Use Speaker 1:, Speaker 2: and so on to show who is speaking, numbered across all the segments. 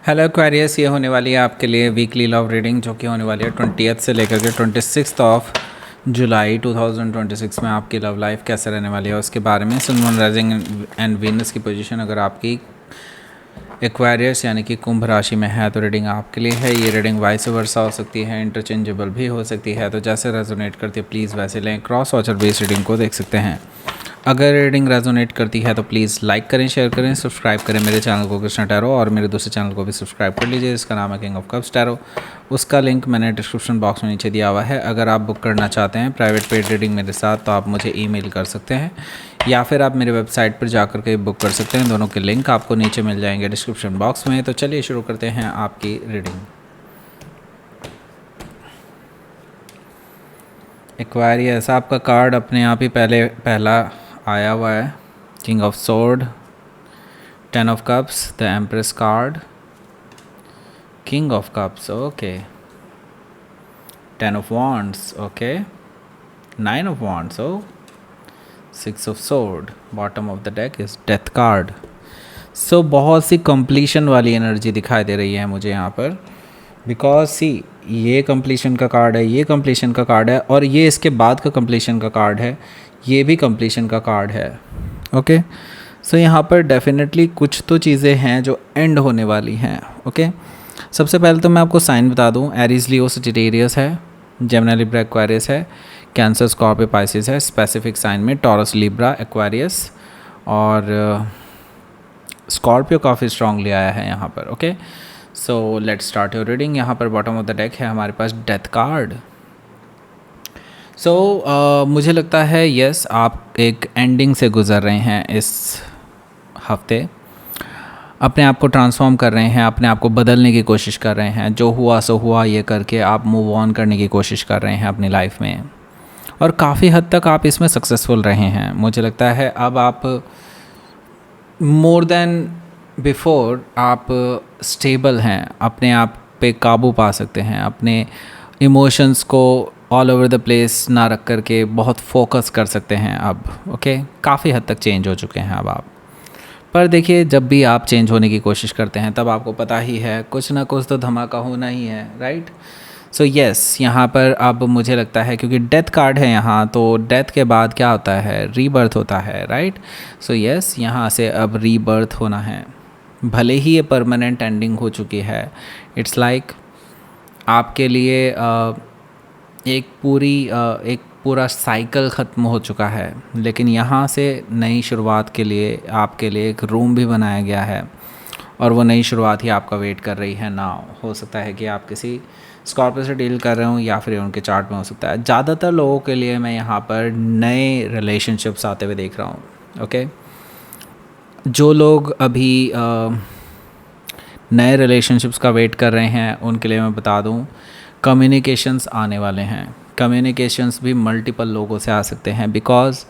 Speaker 1: Hello Aquarius, ये होने वाली है आपके लिए वीकली लव रीडिंग जो कि होने वाली है 20th से लेकर के 26 ऑफ जुलाई 2026 में आपकी लव लाइफ कैसे रहने वाली है उसके बारे में। सन, मून, राइजिंग एंड वीनस की पोजीशन अगर आपकी एक्वेरियस यानी कि कुंभ राशि में है तो रीडिंग आपके लिए है। ये रीडिंग वाइस वर्सा हो सकती है, इंटरचेंजेबल भी हो सकती है, तो जैसे रेजोनेट करती है प्लीज़ वैसे लें। क्रॉस वॉचर बेस्ड रीडिंग को देख सकते हैं। अगर रीडिंग रेजोनेट करती है तो प्लीज़ लाइक करें, शेयर करें, सब्सक्राइब करें मेरे चैनल को कृष्णा टैरो, और मेरे दूसरे चैनल को भी सब्सक्राइब कर लीजिए जिसका नाम है किंग ऑफ कप्स टैरो। उसका लिंक मैंने डिस्क्रिप्शन बॉक्स में नीचे दिया हुआ है। अगर आप बुक करना चाहते हैं प्राइवेट पेड रीडिंग मेरे साथ तो आप मुझे ईमेल कर सकते हैं या फिर आप मेरे वेबसाइट पर जाकर के बुक कर सकते हैं। दोनों के लिंक आपको नीचे मिल जाएंगे डिस्क्रिप्शन बॉक्स में। तो चलिए शुरू करते हैं आपकी रीडिंग। एक्वेरियस, आपका कार्ड अपने आप ही पहला आया हुआ है। King of sword, 10 of cups, the empress card, king of cups, okay, 10 of wands, okay, 9 of wands, oh, 6 of sword, bottom of the deck is death card. So बहुत सी completion वाली एनर्जी दिखाई दे रही है मुझे यहाँ पर, बिकॉज सी ये कंप्लीशन का कार्ड है, ये कंप्लीशन का कार्ड है, और ये इसके बाद का कंप्लीशन का कार्ड है, ये भी कंप्लीशन का कार्ड है। ओके, सो यहाँ पर डेफिनेटली कुछ तो चीज़ें हैं जो एंड होने वाली हैं। ओके, सबसे पहले तो मैं आपको साइन बता दूँ, एरीज, लियो, सजिटेरियस है, जेमिनी, लिब्रा, एक्वेरियस है, कैंसर, स्कॉर्पियो, पाइसिस है। स्पेसिफिक साइन में टॉरस, लिब्रा, एक्वेरियस और स्कॉर्पियो काफ़ी स्ट्रांगली आया है यहाँ पर। Okay, so let's start your reading. यहाँ पर बॉटम ऑफ द डेक है हमारे पास डेथ कार्ड। सो मुझे लगता है यस, आप एक एंडिंग से गुज़र रहे हैं इस हफ्ते। अपने आप को ट्रांसफॉर्म कर रहे हैं, अपने आप को बदलने की कोशिश कर रहे हैं। जो हुआ सो हुआ ये करके आप मूव ऑन करने की कोशिश कर रहे हैं अपनी लाइफ में, और काफ़ी हद तक आप इसमें सक्सेसफुल रहे हैं। मुझे लगता है अब आप मोर देन बिफोर आप स्टेबल हैं, अपने आप पे काबू पा सकते हैं, अपने इमोशंस को ऑल ओवर द प्लेस ना रख कर के बहुत फोकस कर सकते हैं अब। ओके, काफ़ी हद तक चेंज हो चुके हैं अब आप। पर देखिए, जब भी आप चेंज होने की कोशिश करते हैं तब आपको पता ही है कुछ ना कुछ तो धमाका होना ही है, राइट। सो यस, यहाँ पर अब मुझे लगता है क्योंकि डेथ कार्ड है यहाँ, तो डेथ के बाद क्या होता है, रीबर्थ होता है, राइट। सो यस, यहाँ से अब रीबर्थ होना है, भले ही ये परमानेंट एंडिंग हो चुकी है। इट्स लाइक आपके लिए एक पूरा साइकिल ख़त्म हो चुका है, लेकिन यहाँ से नई शुरुआत के लिए आपके लिए एक रूम भी बनाया गया है, और वो नई शुरुआत ही आपका वेट कर रही है ना। हो सकता है कि आप किसी स्कॉर्पियो से डील कर रहे हो या फिर उनके चार्ट में हो सकता है। ज़्यादातर लोगों के लिए मैं यहाँ पर नए रिलेशनशिप्स आते हुए देख रहा हूँ। ओके, जो लोग अभी नए रिलेशनशिप्स का वेट कर रहे हैं उनके लिए मैं बता दूँ, कम्युनिकेशंस आने वाले हैं। कम्युनिकेशंस भी मल्टीपल लोगों से आ सकते हैं, बिकॉज़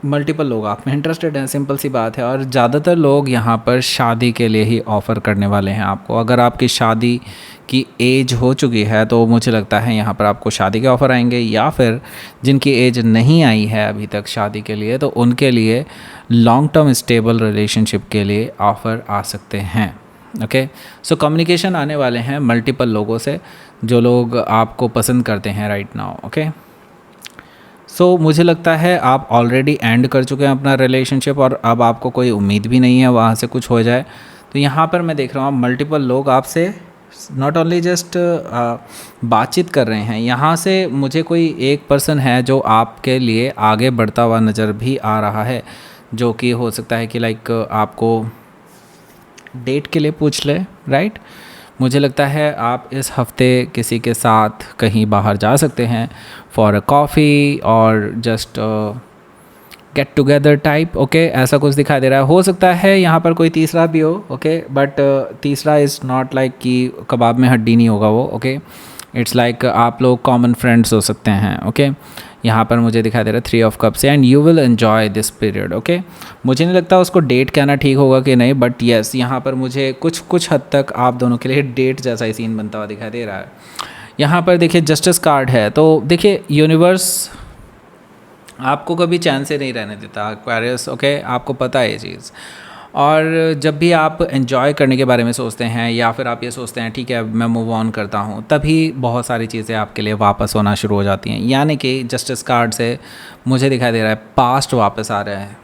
Speaker 1: मल्टीपल लोग आप में इंटरेस्टेड हैं, सिंपल सी बात है। और ज़्यादातर लोग यहाँ पर शादी के लिए ही ऑफ़र करने वाले हैं आपको। अगर आपकी शादी की एज हो चुकी है तो मुझे लगता है यहाँ पर आपको शादी के ऑफ़र आएंगे, या फिर जिनकी एज नहीं आई है अभी तक शादी के लिए तो उनके लिए लॉन्ग टर्म स्टेबल रिलेशनशिप के लिए ऑफ़र आ सकते हैं। ओके, सो कम्युनिकेशन आने वाले हैं मल्टीपल लोगों से, जो लोग आपको पसंद करते हैं राइट नाउ। ओके, सो मुझे लगता है आप ऑलरेडी एंड कर चुके हैं अपना रिलेशनशिप, और अब आपको कोई उम्मीद भी नहीं है वहाँ से कुछ हो जाए। तो यहाँ पर मैं देख रहा हूँ मल्टीपल लोग आपसे नॉट ओनली जस्ट बातचीत कर रहे हैं, यहाँ से मुझे कोई एक पर्सन है जो आपके लिए आगे बढ़ता हुआ नज़र भी आ रहा है, जो कि हो सकता है कि लाइक आपको डेट के लिए पूछ ले, राइट। मुझे लगता है आप इस हफ्ते किसी के साथ कहीं बाहर जा सकते हैं फॉर अ कॉफ़ी और just get together type. Okay, ऐसा कुछ दिखाई दे रहा है। हो सकता है यहाँ पर कोई तीसरा भी हो, ओके, बट तीसरा इज़ नॉट लाइक कि कबाब में हड्डी नहीं होगा वो। ओके, इट्स लाइक आप लोग कॉमन फ्रेंड्स हो सकते हैं। ओके, यहाँ पर मुझे दिखाई दे रहा है 3 of cups and you will enjoy this period. Okay, मुझे नहीं लगता उसको डेट कहना ठीक होगा कि नहीं, बट येस, यहाँ पर मुझे कुछ हद तक आप दोनों के लिए डेट जैसा ही सीन बनता हुआ दिखाई दे रहा है। यहाँ पर देखिए जस्टिस कार्ड है, तो देखिए यूनिवर्स आपको कभी चैन से नहीं रहने देता एक्वेरियस। ओके, आपको पता है ये चीज़, और जब भी आप एंजॉय करने के बारे में सोचते हैं या फिर आप ये सोचते हैं ठीक है मैं मूव ऑन करता हूँ, तभी बहुत सारी चीज़ें आपके लिए वापस होना शुरू हो जाती हैं। यानी कि जस्टिस कार्ड से मुझे दिखाई दे रहा है पास्ट वापस आ रहा है,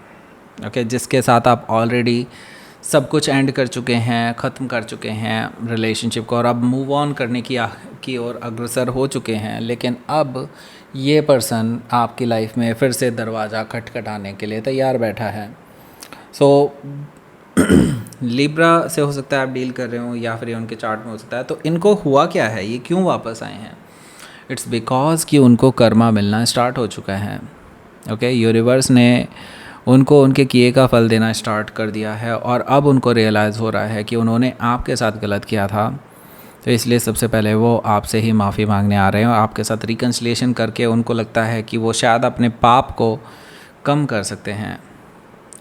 Speaker 1: ओके, जिसके साथ आप ऑलरेडी सब कुछ एंड कर चुके हैं, ख़त्म कर चुके हैं रिलेशनशिप को, और अब मूव ऑन करने की ओर अग्रसर हो चुके हैं। लेकिन अब ये पर्सन आपकी लाइफ में फिर से दरवाज़ा खटखटाने के लिए तैयार बैठा है। सो लिब्रा से हो सकता है आप डील कर रहे हो, या फिर उनके चार्ट में हो सकता है। तो इनको हुआ क्या है, ये क्यों वापस आए हैं? इट्स बिकॉज कि उनको कर्मा मिलना स्टार्ट हो चुका है, ओके। यूनिवर्स ने उनको उनके किए का फल देना स्टार्ट कर दिया है, और अब उनको रियलाइज़ हो रहा है कि उन्होंने आपके साथ गलत किया था। तो इसलिए सबसे पहले वो आपसे ही माफ़ी मांगने आ रहे हैं, और आपके साथ रिकन्सिलिएशन करके उनको लगता है कि वो शायद अपने पाप को कम कर सकते हैं,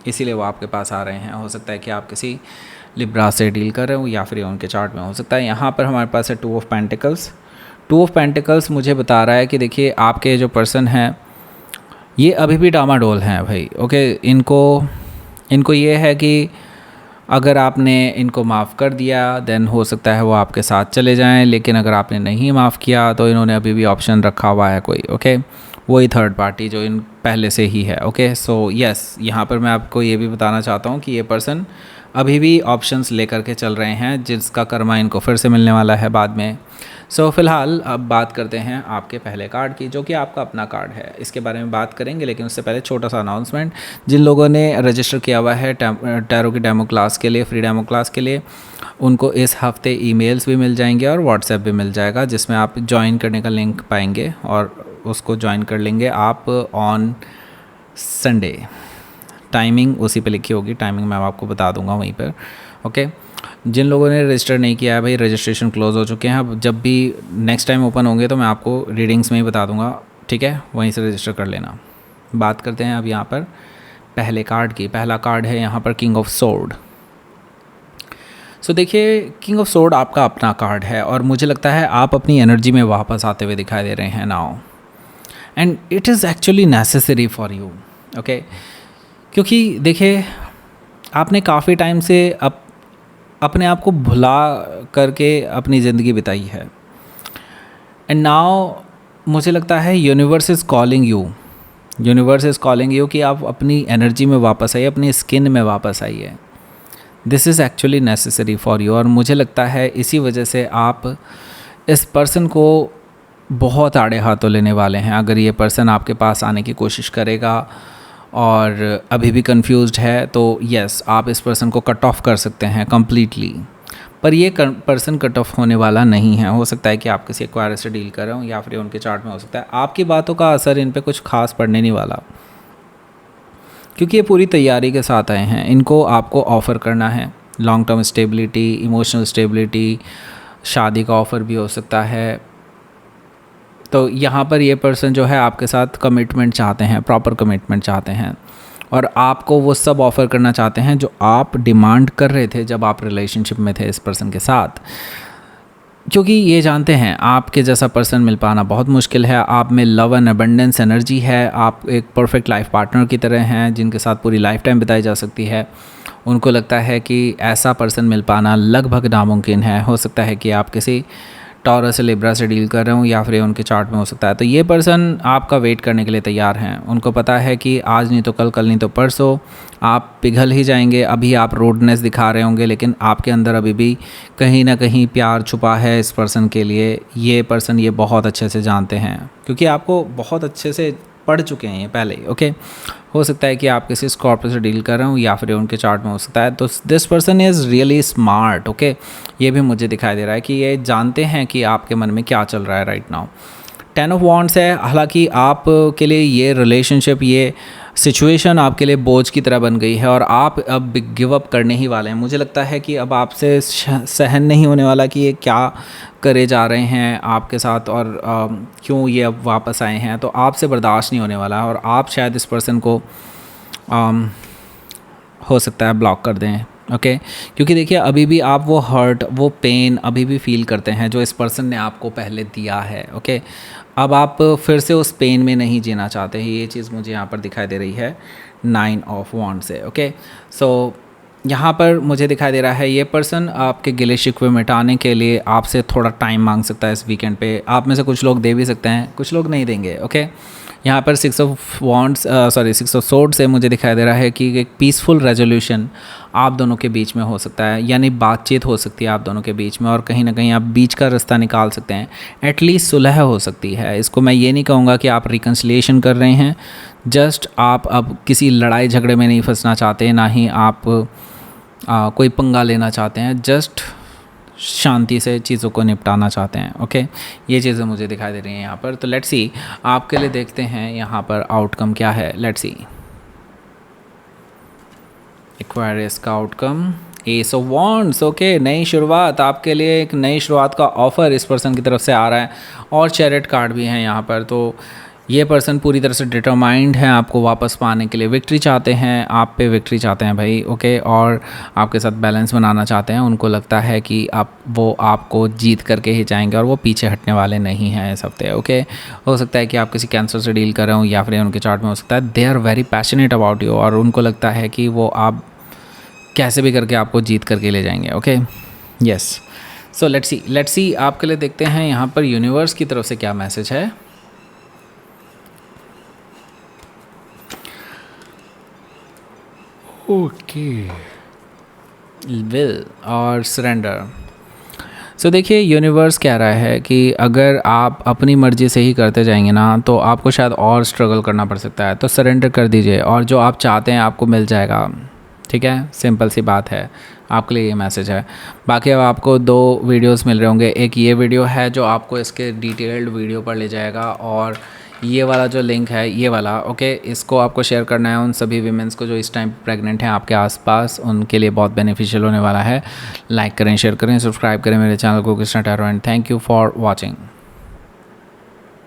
Speaker 1: इसीलिए वो आपके पास आ रहे हैं। हो सकता है कि आप किसी लिब्रा से डील कर रहे हो, या फिर उनके चार्ट में हो सकता है। यहाँ पर हमारे पास है 2 ऑफ पेंटिकल्स। 2 ऑफ पेंटिकल्स मुझे बता रहा है कि देखिए आपके जो पर्सन हैं ये अभी भी डामाडोल हैं भाई, ओके। इनको ये है कि अगर आपने इनको माफ़ कर दिया देन हो सकता है वो आपके साथ चले जाएं, लेकिन अगर आपने नहीं माफ़ किया तो इन्होंने अभी भी ऑप्शन रखा हुआ है कोई, ओके, वही थर्ड पार्टी जो इन पहले से ही है, ओके। सो यस, यहाँ पर मैं आपको ये भी बताना चाहता हूँ कि ये पर्सन अभी भी ऑप्शंस लेकर के चल रहे हैं, जिसका कर्मा इनको फिर से मिलने वाला है बाद में। सो फ़िलहाल अब बात करते हैं आपके पहले कार्ड की, जो कि आपका अपना कार्ड है। इसके बारे में बात करेंगे, लेकिन उससे पहले छोटा सा अनाउंसमेंट। जिन लोगों ने रजिस्टर किया हुआ है टैरो की डेमो क्लास के लिए, फ्री डेमो क्लास के लिए, उनको इस हफ्ते ईमेल्स भी मिल जाएंगे और व्हाट्सएप भी मिल जाएगा, जिसमें आप ज्वाइन करने का लिंक पाएंगे और उसको ज्वाइन कर लेंगे आप ऑन संडे। टाइमिंग उसी पे लिखी होगी, टाइमिंग मैं आपको बता दूंगा वहीं पर, ओके। जिन लोगों ने रजिस्टर नहीं किया है भाई, रजिस्ट्रेशन क्लोज हो चुके हैं। अब जब भी नेक्स्ट टाइम ओपन होंगे तो मैं आपको रीडिंग्स में ही बता दूंगा, ठीक है, वहीं से रजिस्टर कर लेना। बात करते हैं अब यहाँ पर पहले कार्ड की। पहला कार्ड है यहाँ पर किंग ऑफ सोर्ड। सो देखिए, किंग ऑफ सोर्ड आपका अपना कार्ड है, और मुझे लगता है आप अपनी एनर्जी में वापस आते हुए दिखाई दे रहे हैं now, and it is actually necessary for you, okay. क्योंकि देखिए आपने काफ़ी टाइम से अपने आप को भुला करके अपनी ज़िंदगी बिताई है, एंड नाउ मुझे लगता है यूनिवर्स इज़ कॉलिंग यू कि आप अपनी एनर्जी में वापस आइए, अपनी स्किन में वापस आइए। This is actually necessary for you, और मुझे लगता है इसी वजह से आप इस पर्सन को बहुत आड़े हाथों लेने वाले हैं। अगर ये पर्सन आपके पास आने की कोशिश करेगा और अभी भी कंफ्यूज्ड है तो यस, आप इस पर्सन को कट ऑफ कर सकते हैं कम्प्लीटली, पर ये पर्सन कट ऑफ होने वाला नहीं है। हो सकता है कि आप किसी एक्वायर से डील कर रहे हो, या फिर उनके चार्ट में हो सकता है आपकी बातों का असर इन पे कुछ खास पड़ने नहीं वाला, क्योंकि ये पूरी तैयारी के साथ आए हैं। इनको आपको ऑफ़र करना है long term stability, emotional stability, शादी का ऑफ़र भी हो सकता है। तो यहाँ पर ये पर्सन जो है आपके साथ कमिटमेंट चाहते हैं, प्रॉपर कमिटमेंट चाहते हैं, और आपको वो सब ऑफ़र करना चाहते हैं जो आप डिमांड कर रहे थे जब आप रिलेशनशिप में थे इस पर्सन के साथ। क्योंकि ये जानते हैं आपके जैसा पर्सन मिल पाना बहुत मुश्किल है। आप में लव एंड अबंडेंस एनर्जी है, आप एक परफेक्ट लाइफ पार्टनर की तरह हैं जिनके साथ पूरी लाइफ टाइम बिताई जा सकती है। उनको लगता है कि ऐसा पर्सन मिल पाना लगभग नामुमकिन है। हो सकता है कि आप किसी टॉरस लिब्रा से डील कर रहे हो, या फिर उनके चार्ट में हो सकता है। तो ये पर्सन आपका वेट करने के लिए तैयार हैं। उनको पता है कि आज नहीं तो कल, कल नहीं तो परसों आप पिघल ही जाएंगे। अभी आप रोडनेस दिखा रहे होंगे, लेकिन आपके अंदर अभी भी कहीं ना कहीं प्यार छुपा है इस पर्सन के लिए। ये पर्सन ये बहुत अच्छे से जानते हैं, क्योंकि आपको बहुत अच्छे से पढ़ चुके हैं ये पहले ही, ओके। हो सकता है कि आप किसी स्कॉर्पियो से डील कर रहे हो, या फिर उनके चार्ट में हो सकता है। तो this person is really smart, okay. ये भी मुझे दिखाई दे रहा है कि ये जानते हैं कि आपके मन में क्या चल रहा है राइट नाउ। 10 ऑफ वॉन्ड्स है। हालांकि आप के लिए ये रिलेशनशिप, ये सिचुएशन आपके लिए बोझ की तरह बन गई है, और आप अब गिव अप करने ही वाले हैं। मुझे लगता है कि अब आपसे सहन नहीं होने वाला कि ये क्या करे जा रहे हैं आपके साथ, और क्यों ये अब वापस आए हैं। तो आपसे बर्दाश्त नहीं होने वाला, और आप शायद इस पर्सन को हो सकता है ब्लॉक कर दें, ओके। क्योंकि देखिए अभी भी आप वो हर्ट, वो पेन अभी भी फील करते हैं जो इस पर्सन ने आपको पहले दिया है, ओके। अब आप फिर से उस पेन में नहीं जीना चाहते हैं। ये चीज़ मुझे यहाँ पर दिखाई दे रही है 9 ऑफ वॉन्ड से, ओके। सो यहाँ पर मुझे दिखाई दे रहा है ये पर्सन आपके गिले शिकवे मिटाने के लिए आपसे थोड़ा टाइम मांग सकता है इस वीकेंड पे। आप में से कुछ लोग दे भी सकते हैं, कुछ लोग नहीं देंगे। ओके, यहाँ पर 6 ऑफ सोर्ड से मुझे दिखाई दे रहा है कि एक पीसफुल रेजोल्यूशन आप दोनों के बीच में हो सकता है, यानी बातचीत हो सकती है आप दोनों के बीच में, और कहीं ना कहीं आप बीच का रास्ता निकाल सकते हैं। एटलीस्ट सुलह हो सकती है। इसको मैं ये नहीं कहूँगा कि आप रिकन्सिलिएशन कर रहे हैं, जस्ट आप अब किसी लड़ाई झगड़े में नहीं फंसना चाहते, ना ही आप कोई पंगा लेना चाहते हैं, जस्ट शांति से चीज़ों को निपटाना चाहते हैं। ओके, ये चीज़ें मुझे दिखाई दे रही हैं यहाँ पर। तो लेट्स सी आपके लिए, देखते हैं यहाँ पर आउटकम क्या है। लेट्स सी एक्वायरियस का outcome, S of wands. Okay, नई शुरुआत आपके लिए, एक नई शुरुआत का ऑफ़र इस पर्सन की तरफ से आ रहा है, और चैरियट कार्ड भी हैं यहाँ पर। तो ये पर्सन पूरी तरह से डिटरमाइंड है आपको वापस पाने के लिए, विक्ट्री चाहते हैं, आप पे विक्ट्री चाहते हैं भाई। ओके, और आपके साथ बैलेंस बनाना चाहते हैं। उनको लगता है कि वो आपको जीत करके ही जाएंगे, और वो पीछे हटने वाले नहीं हैं इस हफ्ते। ओके, हो सकता है कि आप किसी कैंसर से डील कर रहे हो, या फिर उनके चार्ट में हो सकता है they are very passionate about you, और उनको लगता है कि वो आप कैसे भी करके आपको जीत करके ले जाएंगे। Okay, yes. So let's see आपके लिए, देखते हैं यहाँ पर यूनिवर्स की तरफ से क्या मैसेज है। ओके, विल और सरेंडर। सो देखिए, यूनिवर्स कह रहा है कि अगर आप अपनी मर्ज़ी से ही करते जाएंगे ना, तो आपको शायद और स्ट्रगल करना पड़ सकता है। तो सरेंडर कर दीजिए, और जो आप चाहते हैं आपको मिल जाएगा। ठीक है, सिंपल सी बात है। आपके लिए ये मैसेज है। बाकी अब आपको 2 वीडियोस मिल रहे होंगे। एक ये वीडियो है जो आपको इसके डिटेल्ड वीडियो पर ले जाएगा, और ये वाला जो लिंक है, ये वाला, ओके, इसको आपको शेयर करना है उन सभी वीमेंस को जो इस टाइम प्रेग्नेंट हैं आपके आसपास। उनके लिए बहुत बेनिफिशियल होने वाला है। लाइक करें, शेयर करें, सब्सक्राइब करें मेरे चैनल को Krishna tarot, and thank you for watching.